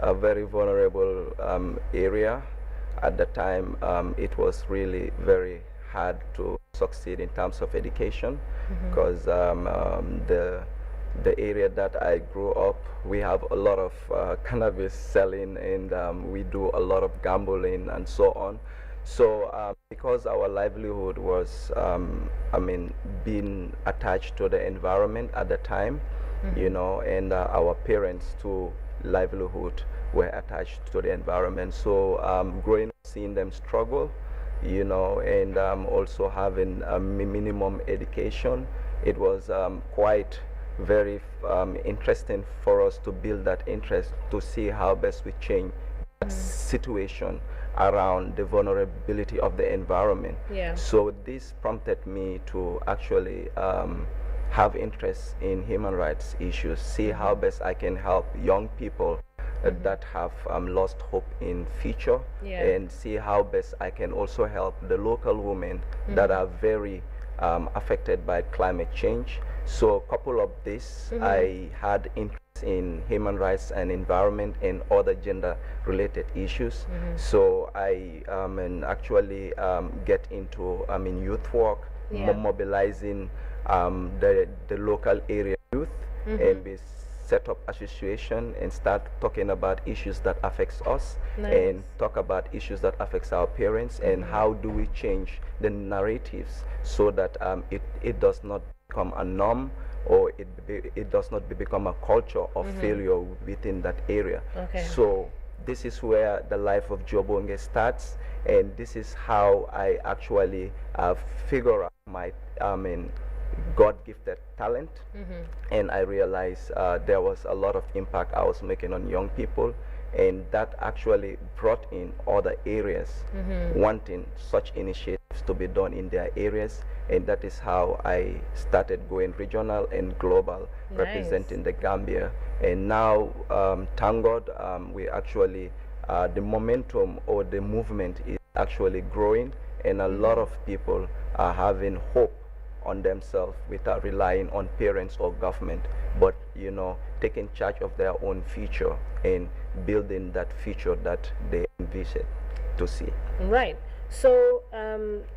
a very vulnerable area. At the time, it was really very hard to succeed in terms of education, because the area that I grew up, we have a lot of cannabis selling, and we do a lot of gambling and so on. So because our livelihood was, I mean, being attached to the environment at the time, you know, and our parents too livelihood were attached to the environment. So growing up, seeing them struggle, you know, and also having a minimum education, it was quite very interesting for us to build that interest to see how best we change that situation around the vulnerability of the environment. Yeah. So this prompted me to actually have interest in human rights issues, see how best I can help young people that have lost hope in future, Yeah. and see how best I can also help the local women that are very affected by climate change. So a couple of this, I had interest in human rights and environment and other gender related issues. So I and actually get into youth work, Yeah. mobilizing the local area youth, and we set up association and start talking about issues that affects us, Nice. and talk about issues that affects our parents, and how do we change the narratives so that it does not become a norm, or it does not become a culture of failure within that area. Okay. So this is where the life of Jobonge starts, and this is how I actually figure out my God-gifted talent, and I realized there was a lot of impact I was making on young people, and that actually brought in other areas wanting such initiatives to be done in their areas, and that is how I started going regional and global, Nice. representing the Gambia. And now, thank God, we actually, the momentum or the movement is actually growing, and a lot of people are having hope on themselves without relying on parents or government, but you know, taking charge of their own future and building that future that they envision to see. Right. So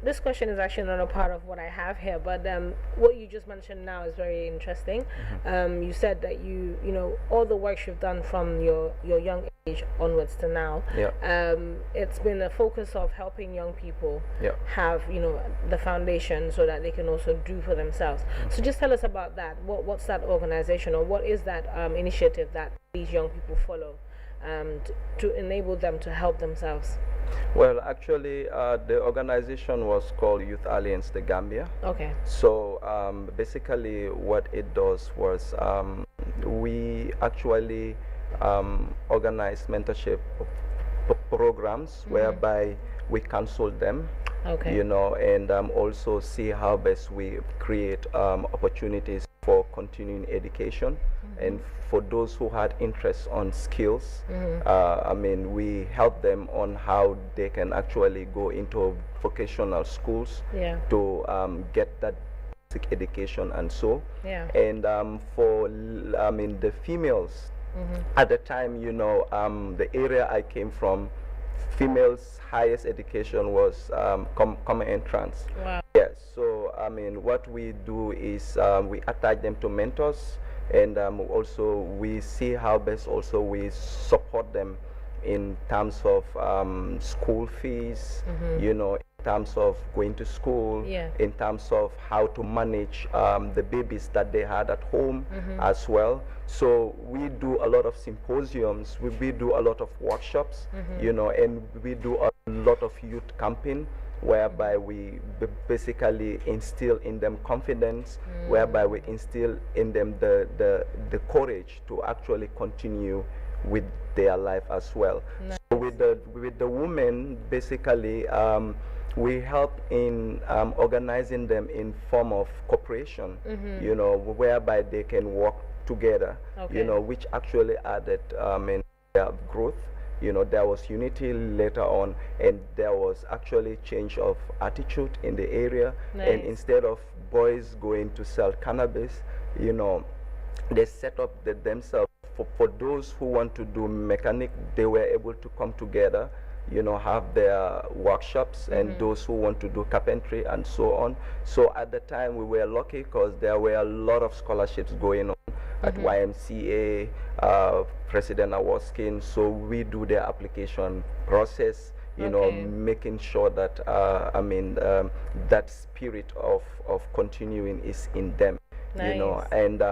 this question is actually not a part of what I have here, but what you just mentioned now is very interesting. You said that you know, all the work you've done from your young age onwards to now, Yeah. it's been a focus of helping young people Yeah. have, you know, the foundation so that they can also do for themselves. So just tell us about that. What's that organization, or what is that initiative that these young people follow to enable them to help themselves? Well, actually, the organization was called Youth Alliance the Gambia. Okay. So basically what it does was we actually organize mentorship programs whereby we counsel them, Okay. you know, and also see how best we create opportunities for continuing education. And for those who had interest on skills, I mean, we help them on how they can actually go into vocational schools Yeah. to get that basic education and so. Yeah. And for the females, at the time, you know, the area I came from, females' highest education was common entrance. Wow. Yes, so I mean, what we do is we attach them to mentors, and also we see how best also we support them in terms of school fees, you know, in terms of going to school, Yeah. in terms of how to manage the babies that they had at home as well. So we do a lot of symposiums, we do a lot of workshops, you know, and we do a lot of youth camping, whereby we basically instill in them confidence, whereby we instill in them the courage to actually continue with their life as well. Nice. So with the women, basically we help in organizing them in form of cooperation, you know, whereby they can work together, Okay. you know, which actually added in their growth. You know, there was unity later on, and there was actually change of attitude in the area. And Nice. instead of boys going to sell cannabis, you know, they set up themselves for those who want to do mechanic, they were able to come together, have their workshops, and those who want to do carpentry and so on. So at the time we were lucky because there were a lot of scholarships going on at YMCA, President Award Scheme. So we do the application process, making sure that that spirit of continuing is in them. Nice. And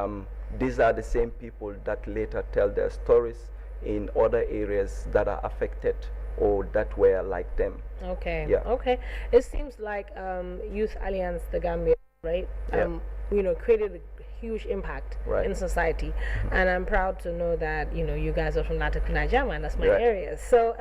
these are the same people that later tell their stories in other areas that are affected or that were like them. Okay. Yeah. Okay. It seems like Youth Alliance the Gambia, right? Created a huge impact in society, and I'm proud to know that you guys are from Latikuna and that's my area. So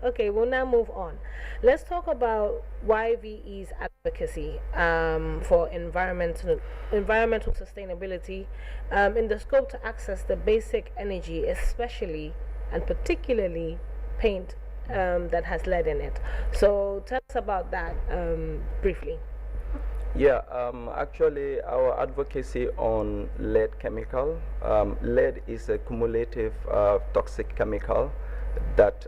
okay, we'll now move on. Let's talk about YVE's advocacy for environmental sustainability in the scope to access the basic energy, especially and particularly paint that has lead in it. So tell us about that briefly. Yeah, actually our advocacy on lead chemical, lead is a cumulative toxic chemical that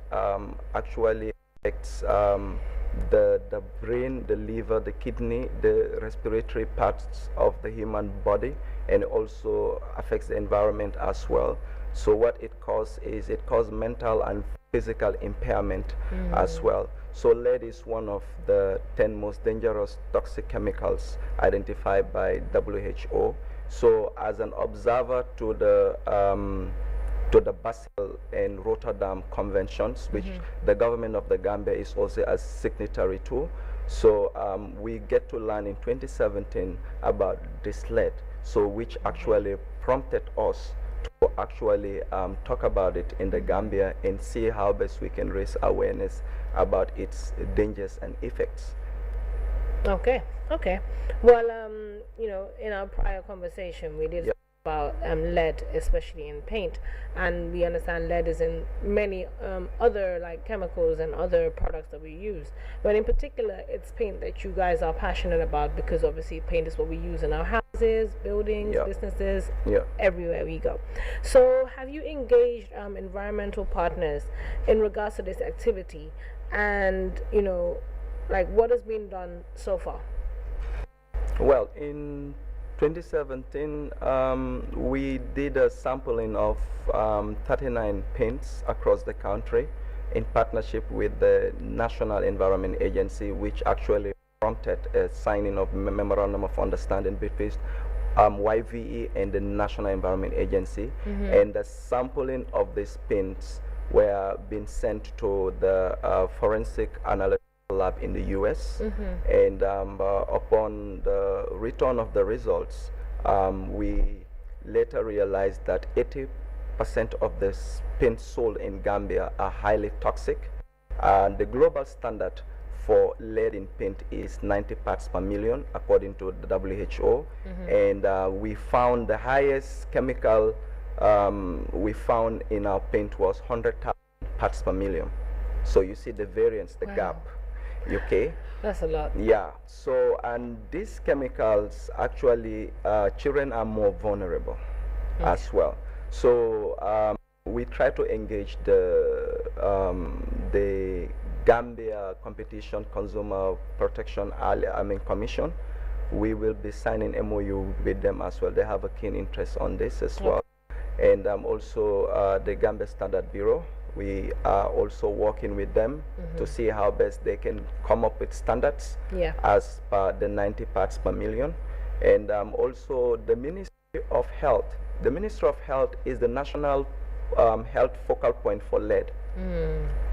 actually affects the brain, the liver, the kidney, the respiratory parts of the human body, and also affects the environment as well. So what it causes is it causes mental and physical impairment as well. So lead is one of the 10 most dangerous toxic chemicals identified by WHO. So as an observer to the Basel and Rotterdam conventions, which the government of the Gambia is also a signatory to, so we get to learn in 2017 about this lead, so which actually prompted us to actually talk about it in the Gambia and see how best we can raise awareness about its dangers and effects. Okay. Well, in our prior conversation, we did about lead, especially in paint, and we understand lead is in many other like chemicals and other products that we use. But in particular, it's paint that you guys are passionate about, because obviously paint is what we use in our houses, buildings, businesses, everywhere we go. So, have you engaged environmental partners in regards to this activity, and like what has been done so far? Well, in 2017, we did a sampling of 39 paints across the country in partnership with the National Environment Agency, which actually prompted a signing of Memorandum of Understanding between YVE and the National Environment Agency. And the sampling of these paints were being sent to the forensic analysis lab in the US, and upon the return of the results, we later realized that 80% of the paint sold in Gambia are highly toxic, and the global standard for lead in paint is 90 parts per million according to the WHO. And we found the highest chemical we found in our paint was 100,000 parts per million. So you see the variance, the gap. Okay, that's a lot. Yeah. So, and these chemicals actually, children are more vulnerable as well. So we try to engage the Gambia Competition Consumer Protection Commission. We will be signing MOU with them as well. They have a keen interest on this as well. And also the Gambia Standard Bureau. We are also working with them to see how best they can come up with standards as per the 90 parts per million. And also the Ministry of Health. The Ministry of Health is the national health focal point for lead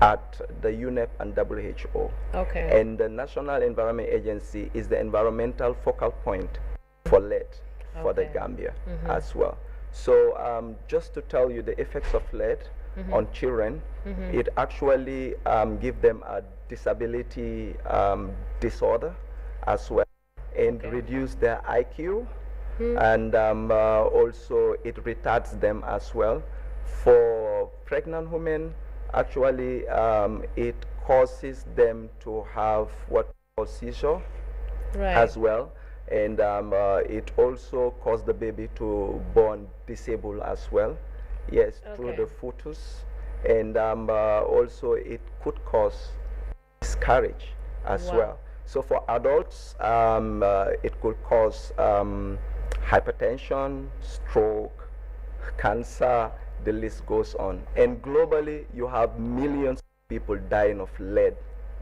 at the UNEP and WHO. Okay. And the National Environment Agency is the environmental focal point for lead for the Gambia as well. So just to tell you the effects of lead on children, it actually gives them a disability disorder as well, and reduce their IQ, and also it retards them as well. For pregnant women, actually it causes them to have what we call seizure as well, and it also causes the baby to born disabled as well. Yes, through the fetus, and also it could cause miscarriage as well. So for adults, it could cause hypertension, stroke, cancer, the list goes on. And globally, you have millions of people dying of lead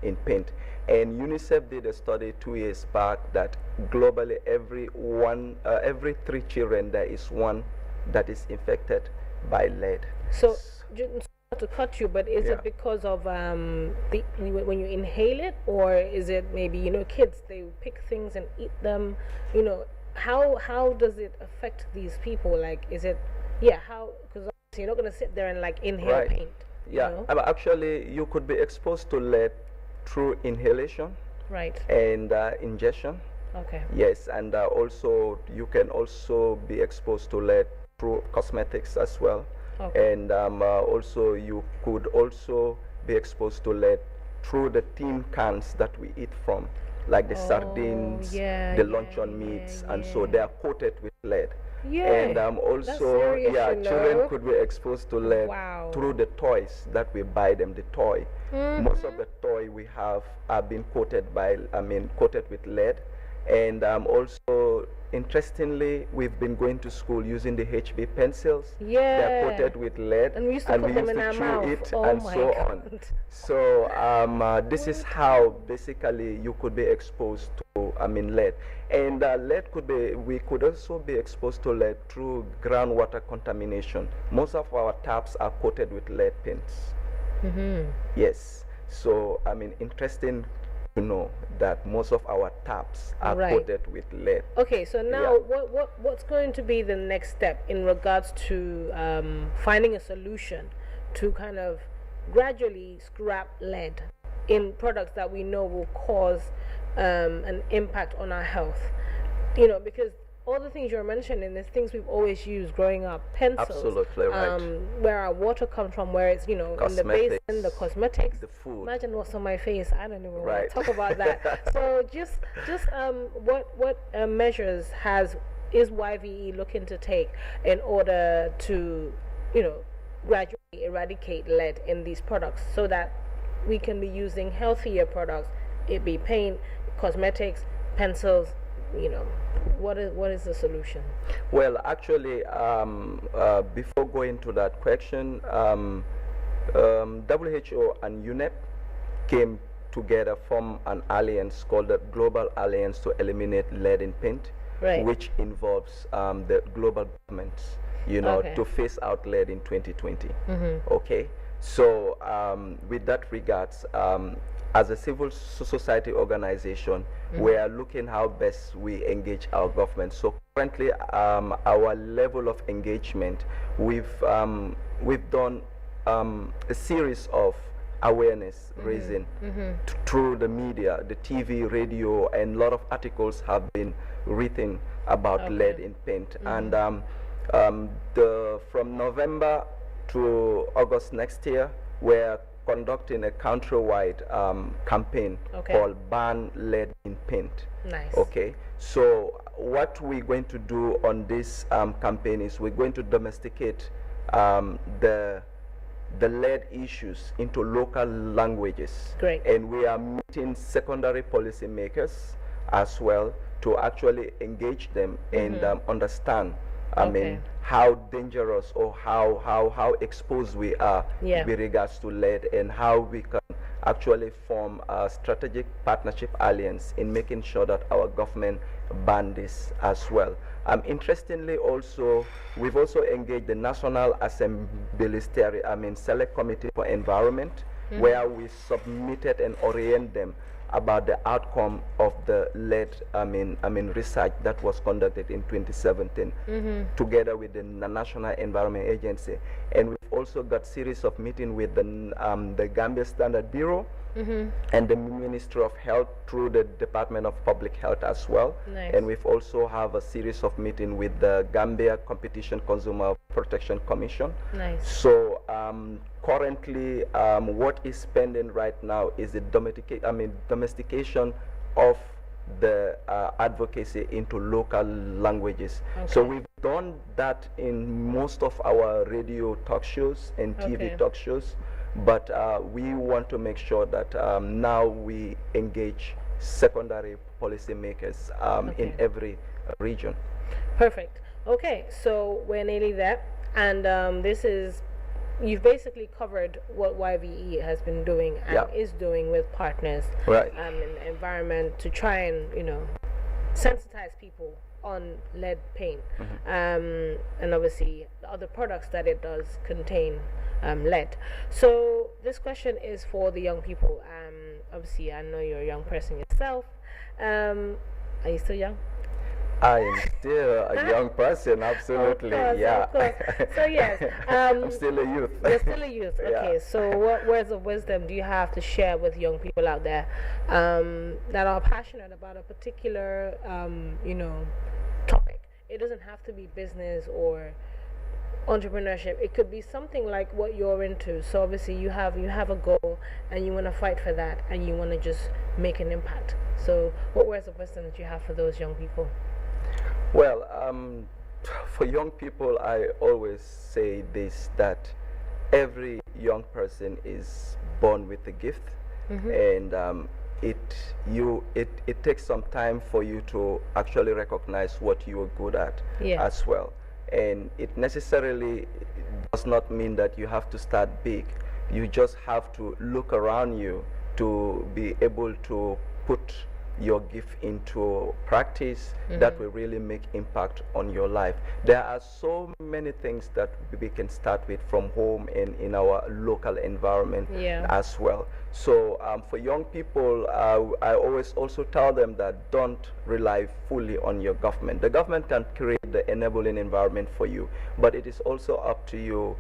in paint. And UNICEF did a study 2 years back that globally every 3 children there is one that is infected by lead. So, not to cut you, but is it because of when you inhale it, or is it maybe, you know, kids, they pick things and eat them, you know, how does it affect these people? Like, is it, how, because you're not going to sit there and like inhale paint. Yeah, you know? Actually, you could be exposed to lead through inhalation and ingestion. Okay. Yes, and also you can also be exposed to lead through cosmetics as well. Okay. And also you could also be exposed to lead through the tin cans that we eat from, like the sardines, the luncheon meats, and so they are coated with lead. And also, serious, children could be exposed to lead through the toys that we buy them. The toy, most of the toy we have are being coated coated with lead. And also, interestingly, we've been going to school using the HB pencils. They're coated with lead, and we used to chew it, and so on. So this is how basically you could be exposed to lead. And lead we could also be exposed to lead through groundwater contamination. Most of our taps are coated with lead paints. Yes. So interesting to know that most of our taps are coated with lead. Okay, so now what's going to be the next step in regards to finding a solution to kind of gradually scrap lead in products that we know will cause an impact on our health? You know, because all the things you're mentioning is things we've always used growing up. Pencils, absolutely right. Where our water comes from, where it's, you know, in the basin, the cosmetics, the food. Imagine what's on my face. I don't even want to talk about that. So just what measures is YVE looking to take in order to, you know, gradually eradicate lead in these products so that we can be using healthier products? It be paint, cosmetics, pencils, you know. What is the solution? Well, actually, before going to that question, WHO and UNEP came together, form an alliance called the Global Alliance to Eliminate Lead in Paint, which involves the global governments, you know, to phase out lead in 2020. Okay, so with that regards, as a civil society organization, we are looking how best we engage our government. So currently, our level of engagement, we've done a series of awareness raising through the media, the TV, radio, and a lot of articles have been written about lead in paint. And from November to August next year, we're conducting a countrywide campaign called Ban Lead in Paint. Nice. Okay, so what we're going to do on this campaign is we're going to domesticate the lead issues into local languages. Great. And we are meeting secondary policymakers as well to actually engage them and understand how dangerous or how exposed we are with regards to lead, and how we can actually form a strategic partnership alliance in making sure that our government ban this as well. Interestingly, also we've also engaged the National Assembly Select Committee for Environment, where we submitted and orient them about the outcome of the lead research that was conducted in 2017 together with the National Environment Agency. And we've also got series of meeting with the Gambia Standard Bureau and the Ministry of Health through the Department of Public Health as well. Nice. And we've also have a series of meeting with the Gambia Competition Consumer Protection Commission. Nice. So currently, what is pending right now is the domestication of the advocacy into local languages. So we've done that in most of our radio talk shows and TV talk shows, but we want to make sure that now we engage secondary policymakers in every region. Perfect. Okay, so we're nearly there, and this is, you've basically covered what YVE has been doing and is doing with partners in the environment to try and, you know, sensitize people on lead paint, and obviously the other products that it does contain lead. So this question is for the young people. Obviously, I know you're a young person yourself. Are you still young? I am still a young person, absolutely. Of course. So yes, I'm still a youth. You're still a youth. Okay. So what words of wisdom do you have to share with young people out there that are passionate about a particular, you know, topic? It doesn't have to be business or entrepreneurship. It could be something like what you're into. So obviously you have a goal and you want to fight for that and you want to just make an impact. So what words of wisdom do you have for those young people? Well, for young people, I always say this, that every young person is born with a gift, and it takes some time for you to actually recognize what you are good at as well. And it necessarily does not mean that you have to start big. You just have to look around you to be able to put your gift into practice that will really make impact on your life. There are so many things that we can start with from home and in our local environment as well. So for young people, I always also tell them that don't rely fully on your government. The government can create the enabling environment for you, but it is also up to you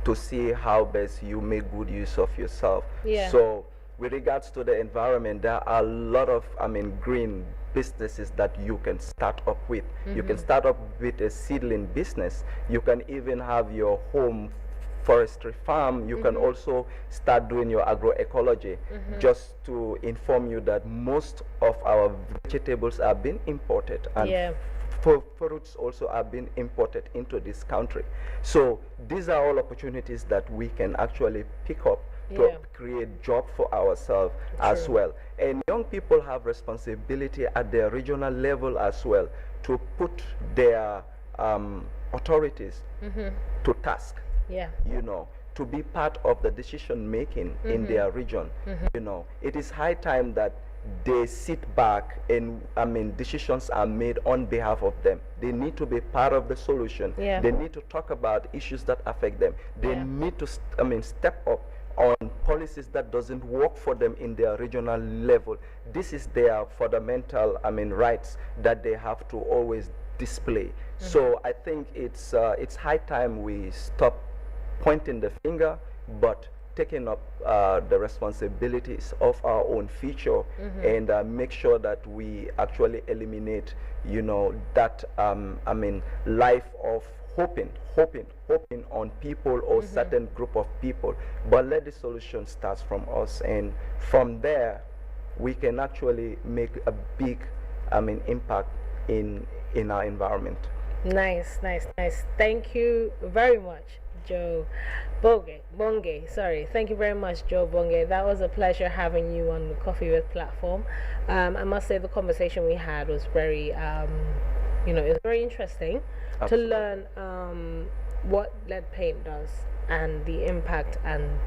to see how best you make good use of yourself. So with regards to the environment, there are a lot of, green businesses that you can start up with. You can start up with a seedling business. You can even have your home forestry farm. You can also start doing your agroecology. Just to inform you that most of our vegetables are being imported, and fruits also are being imported into this country. So these are all opportunities that we can actually pick up to create job for ourselves as well. And young people have responsibility at the regional level as well to put their authorities to task, you know, to be part of the decision making in their region. You know, it is high time that they sit back and decisions are made on behalf of them. They need to be part of the solution. They need to talk about issues that affect them. They need to step up on policies that doesn't work for them in their regional level. This is their fundamental rights that they have to always display. So I think it's high time we stop pointing the finger, but taking up the responsibilities of our own future and make sure that we actually eliminate, you know, that life of hoping on people or certain group of people, but let the solution start from us, and from there we can actually make a big impact in our environment. Nice. Thank you very much, Joe Bonge. Sorry. Thank you very much, Joe Bonge. That was a pleasure having you on the Coffee With platform. I must say the conversation we had was very, it's very interesting. Absolutely. To learn what lead paint does and the impact, and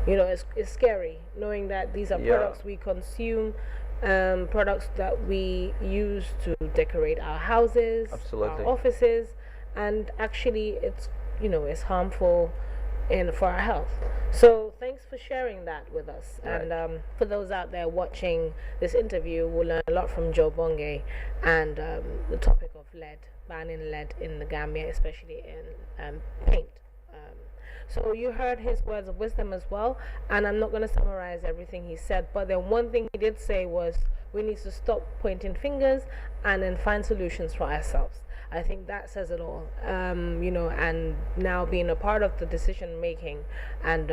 it's scary knowing that these are products we consume, products that we use to decorate our houses, our offices, and actually it's harmful for our health. So thanks for sharing that with us. Right. And for those out there watching this interview, we'll learn a lot from Joe Bonge and the topic of lead, banning lead in the Gambia, especially in paint. So you heard his words of wisdom as well, and I'm not going to summarize everything he said, but then one thing he did say was we need to stop pointing fingers and then find solutions for ourselves. I think that says it all. You know, and now being a part of the decision making and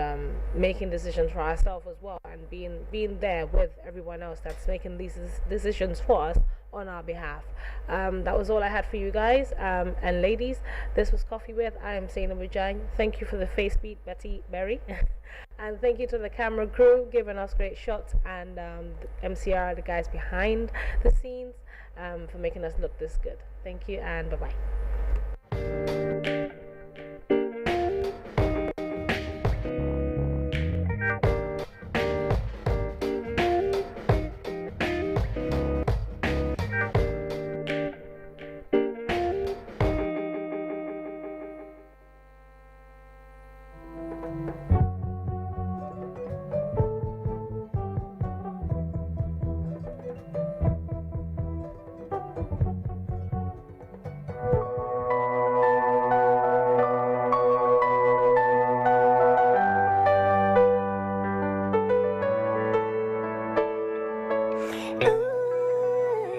making decisions for ourselves as well, and being there with everyone else that's making these decisions for us on our behalf. That was all I had for you guys, and ladies. This was Coffee With. I am Sainabou Jagne. Thank you for the face beat, Betty Berry. And thank you to the camera crew giving us great shots, and the MCR, the guys behind the scenes, for making us look this good. Thank you, and bye-bye.